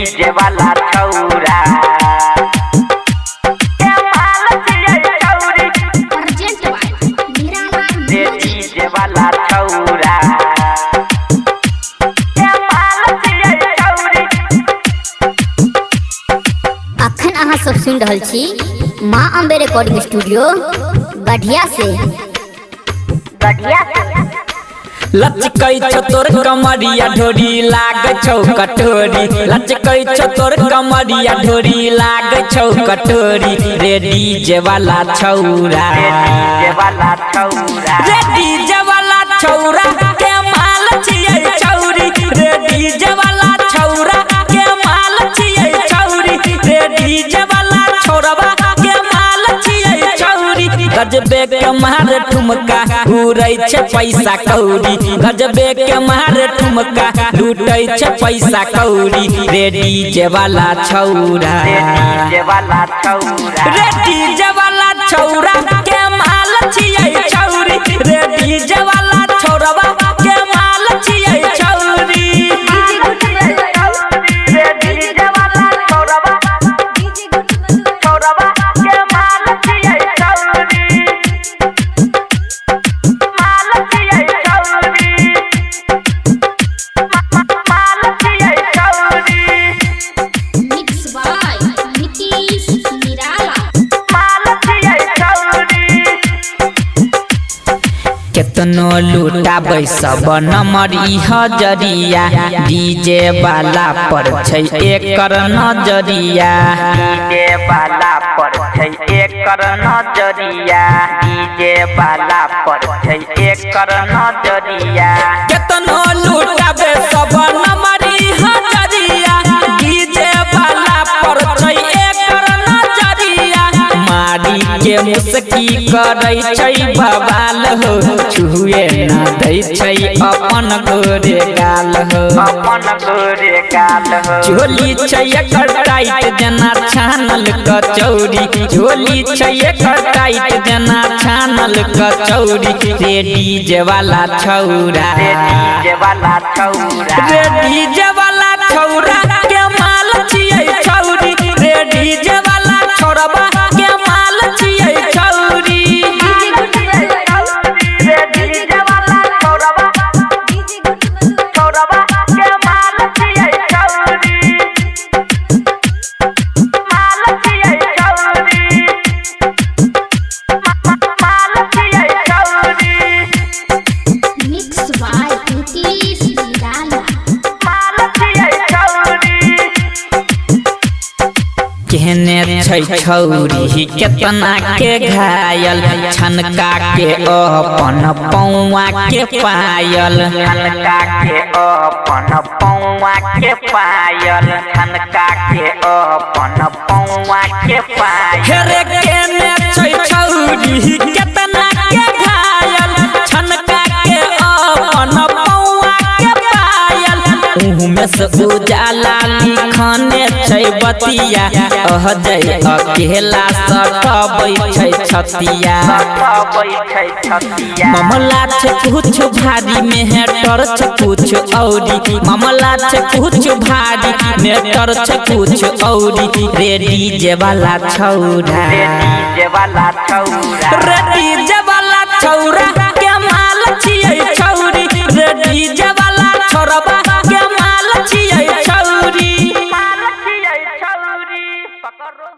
DJ वाला छौरा के माल छियै छौरी प्रेजेंट बाय निराला रे डीजे वाला छौरा के माल छियै छौरी। अखन अहाँ सब सुन रहल छी माँ अम्बे रिकॉर्डिंग स्टूडियो गढ़िया से लचकै छौ तोर कमरिया ढोरी लाग छौ कटोरी लचकै छौ तोर कमरिया ढोरी लाग छौ कटोरी रे डीजे वाला छौरा डीजे वाला छौरा रे डीजे वाला छौरा के माल छियै छौरी रे डीजे वाला छौरा के माल छियै छौरी रे डीजे वाला छौरबा के माल छियै छौरी गजबे के मार ठुमका उड़ै छै पैसा कौड़ी गजबे के मार ठुमका लूटै छै पैसा कौड़ी रे डीजे वाला छौरा डीजे वाला छौरा रे डीजे वाला छौरा के माल छियै छौरी रे डीजे वाला छौरबा के माल छियै छौरी रे डीजे वाला छौरबा छौरबा के माल छियै छौरी माल छियै छौरी माल छियै छौरी मिक्स बाय नीतीश निराला माल छियै छौरी। केतनो लूटाबै सब नंबर ई हजरिया डीजे वाला पर छै एकर नजरिया डीजे वाला पर छै एकर नजरिया डीजे वाला पर छै एकर नजरिया केतनो लूटाबै सब नंबर ई हजरिया डीजे वाला पर छै एकर नजरिया मारी के मुस्की करै छै बवाल हो छुए न दै छै अपन गोरे गाल हो अपन गोरे गाल हो झोली छै एकर टाइट जेना छानल कचौड़ी झोली छै एकर टाइट जेना छानल कचौड़ी रे डीजे वाला छौरा रे डीजे वाला छौरा रे डीजे वाला छौरा के माल छियै छौरी रे डीजे वाला छौरबा के माल छियै छौरी रे डीजे वाला छौरबा छौरबा के माल छियै छौरी माल छियै छौरी माल छियै छौरी मिक्स बाय नीतीश निराला माल छियै छौरी। केहने छै छौरी केतना के घायल छनका के अपन पौआ के पायल छनका के अपन पौआ के पायल छनका के अपन पौआ के पायल हेरे केने छै छौरी केतना के घायल छनका के अपन पौआ के पायल उहमे से उजाला लिखने छै बतिया अहजय अकेला सटबै छै छतिया सटबै छै छतिया मामला छै कुछ भारी मेहटर छै कुछ औरी मामला छै कुछ भारी मेहटर छै कुछ औरी रे डीजे वाला छौरा रे डीजे वाला छौरा रे डीजे वाला छौरा के माल छियै छौरी रे डीजे वाला छौरबा के माल छियै छौरी माल छियै छौरी पकड़ो।